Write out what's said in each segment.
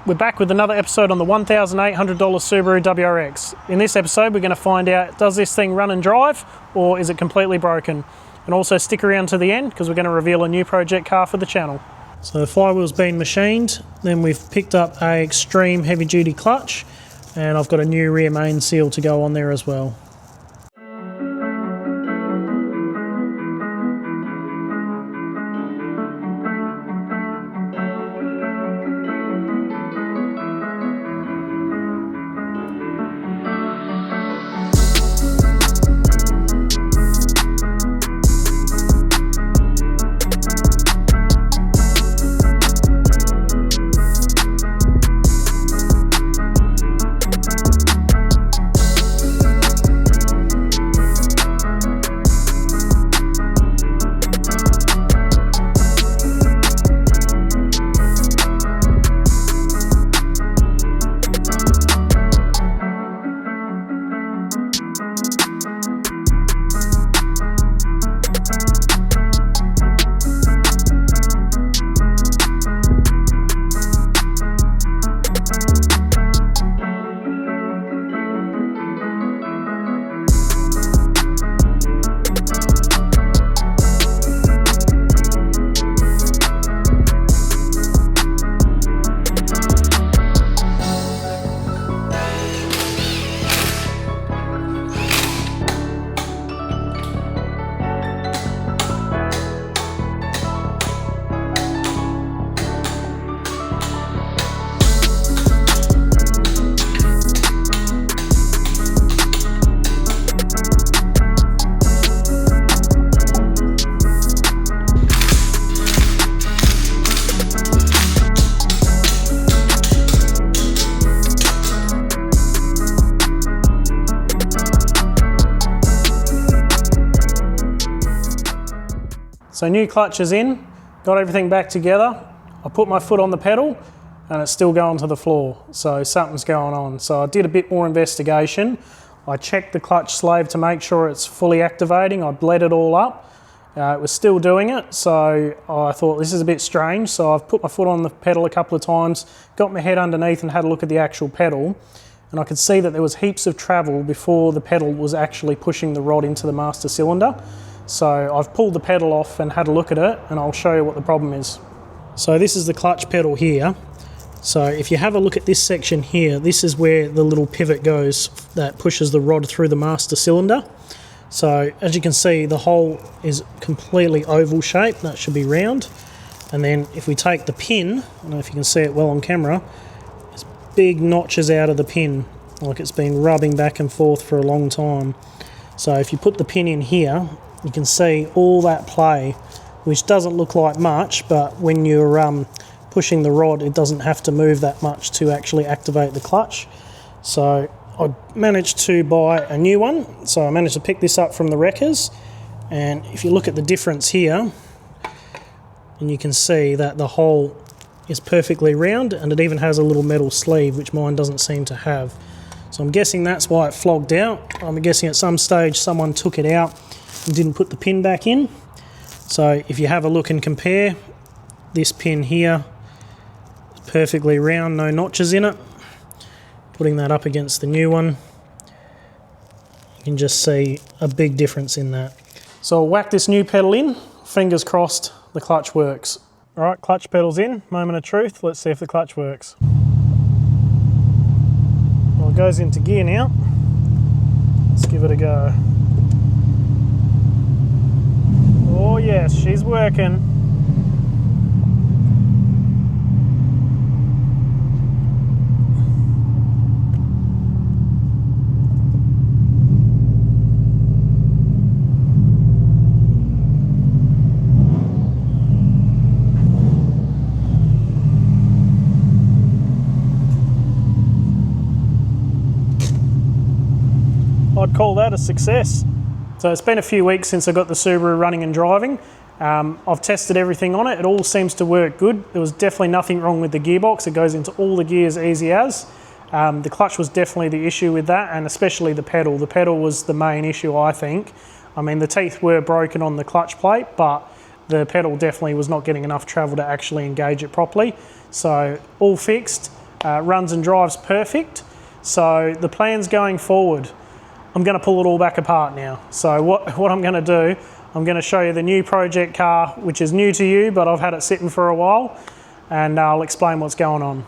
We're back with another episode on the $1,800 Subaru WRX. In this episode, we're going to find out, does this thing run and drive, or is it completely broken? And also stick around to the end, because we're going to reveal a new project car for the channel. So the flywheel's been machined, then we've picked up a extreme heavy duty clutch, and I've got a new rear main seal to go on there as well. So new clutch is in, got everything back together. I put my foot on the pedal and it's still going to the floor. So something's going on. So I did a bit more investigation. I checked the clutch slave to make sure it's fully activating. I bled it all up. It was still doing it. So I thought this is a bit strange. So I've put my foot on the pedal a couple of times, got my head underneath and had a look at the actual pedal. And I could see that there was heaps of travel before the pedal was actually pushing the rod into the master cylinder. So I've pulled the pedal off and had a look at it, and I'll show you what the problem is. So this is the clutch pedal here. So if you have a look at this section here, this is where the little pivot goes that pushes the rod through the master cylinder. So as you can see, the hole is completely oval shaped. That should be round. And then if we take the pin, I don't know if you can see it well on camera, there's big notches out of the pin, like it's been rubbing back and forth for a long time. So if you put the pin in here, you can see all that play, which doesn't look like much, but when you're pushing the rod, it doesn't have to move that much to actually activate the clutch. So I managed to buy a new one. So I managed to pick this up from the wreckers. And if you look at the difference here, and you can see that the hole is perfectly round, and it even has a little metal sleeve, which mine doesn't seem to have. So I'm guessing that's why it flogged out. I'm guessing at some stage someone took it out and didn't put the pin back in. So if you have a look and compare, this pin here is perfectly round, no notches in it. Putting that up against the new one, you can just see a big difference in that. So I'll whack this new pedal in, fingers crossed the clutch works. All right, clutch pedal's in, moment of truth, let's see if the clutch works. Well, it goes into gear now. Let's give it a go. Oh yes, she's working. I'd call that a success. So it's been a few weeks since I got the Subaru running and driving. I've tested everything on it. It all seems to work good. There was definitely nothing wrong with the gearbox. It goes into all the gears easy as. The clutch was definitely the issue with that, and especially the pedal. The pedal was the main issue, I think. I mean, the teeth were broken on the clutch plate, but the pedal definitely was not getting enough travel to actually engage it properly. So all fixed. runs and drives perfect. So the plans going forward, I'm going to pull it all back apart now. So what I'm going to do, I'm going to show you the new project car, which is new to you, but I've had it sitting for a while, and I'll explain what's going on.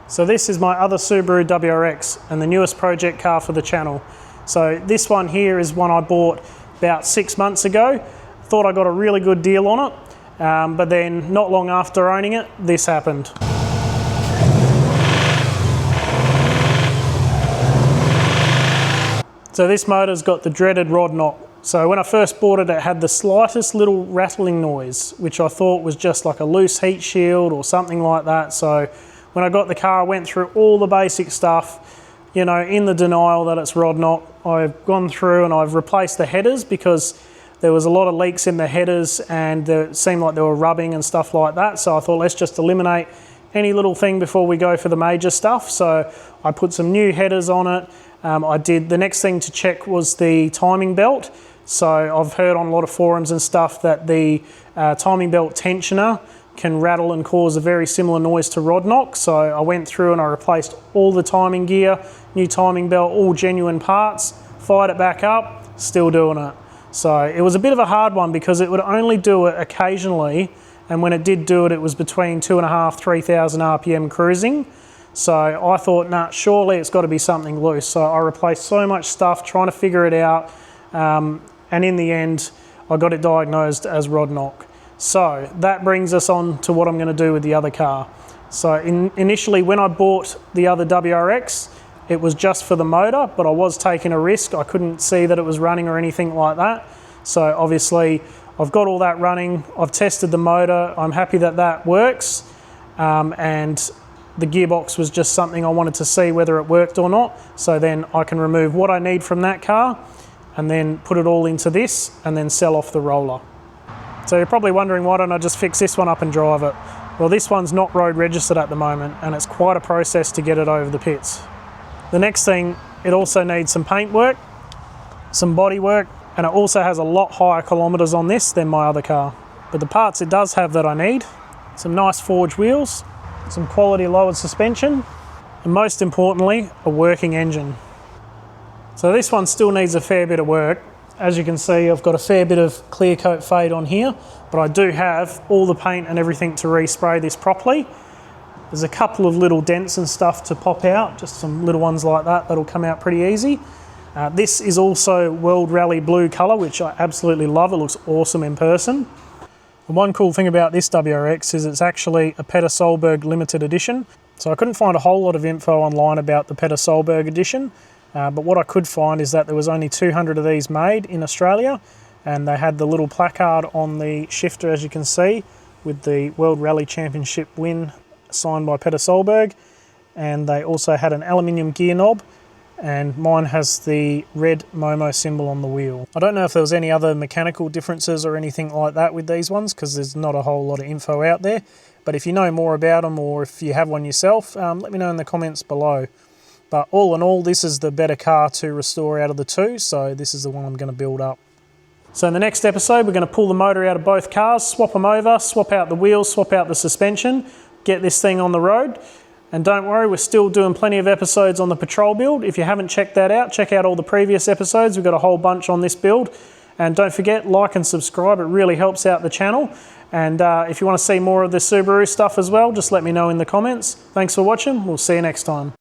So this is my other Subaru WRX and the newest project car for the channel. So this one here is one I bought about 6 months ago. Thought I got a really good deal on it, but then not long after owning it, this happened. So this motor's got the dreaded rod knock. So when I first bought it, it had the slightest little rattling noise, which I thought was just like a loose heat shield or something like that. So when I got the car, I went through all the basic stuff, you know, in the denial that it's rod knock. I've gone through and I've replaced the headers because there was a lot of leaks in the headers and it seemed like they were rubbing and stuff like that. So I thought, let's just eliminate any little thing before we go for the major stuff. So I put some new headers on it. The next thing to check was the timing belt. So I've heard on a lot of forums and stuff that the timing belt tensioner can rattle and cause a very similar noise to rod knock. So I went through and I replaced all the timing gear, new timing belt, all genuine parts, fired it back up, still doing it. So it was a bit of a hard one because it would only do it occasionally, and when it did do it, it was between 2,500 to 3,000 RPM cruising. So I thought, nah, surely it's got to be something loose. So I replaced so much stuff trying to figure it out, and in the end, I got it diagnosed as rod knock. So that brings us on to what I'm going to do with the other car. So initially, when I bought the other WRX, it was just for the motor, but I was taking a risk. I couldn't see that it was running or anything like that. So obviously, I've got all that running. I've tested the motor. I'm happy that that works. And the gearbox was just something I wanted to see whether it worked or not. So then I can remove what I need from that car and then put it all into this and then sell off the roller. So you're probably wondering, why don't I just fix this one up and drive it? Well, this one's not road registered at the moment, and it's quite a process to get it over the pits. The next thing, it also needs some paint work, some body work, and it also has a lot higher kilometres on this than my other car. But the parts it does have that I need, some nice forged wheels, some quality lowered suspension, and most importantly, a working engine. So this one still needs a fair bit of work. As you can see, I've got a fair bit of clear coat fade on here, but I do have all the paint and everything to respray this properly. There's a couple of little dents and stuff to pop out, just some little ones like that, that'll come out pretty easy. This is also World Rally Blue colour, which I absolutely love. It looks awesome in person. And one cool thing about this WRX is it's actually a Peter Solberg limited edition. So I couldn't find a whole lot of info online about the Peter Solberg edition, but what I could find is that there was only 200 of these made in Australia, and they had the little placard on the shifter, as you can see, with the World Rally Championship win signed by Peter Solberg, and they also had an aluminium gear knob, and mine has the red Momo symbol on the wheel. I don't know if there was any other mechanical differences or anything like that with these ones, because there's not a whole lot of info out there, but if you know more about them or if you have one yourself, let me know in the comments below. But all in all, this is the better car to restore out of the two, so this is the one I'm going to build up. So in the next episode, we're going to pull the motor out of both cars, swap them over, swap out the wheels, swap out the suspension, get this thing on the road. And don't worry, we're still doing plenty of episodes on the Patrol build. If you haven't checked that out, check out all the previous episodes. We've got a whole bunch on this build. And don't forget, like and subscribe. It really helps out the channel. And if you want to see more of the Subaru stuff as well, just let me know in the comments. Thanks for watching. We'll see you next time.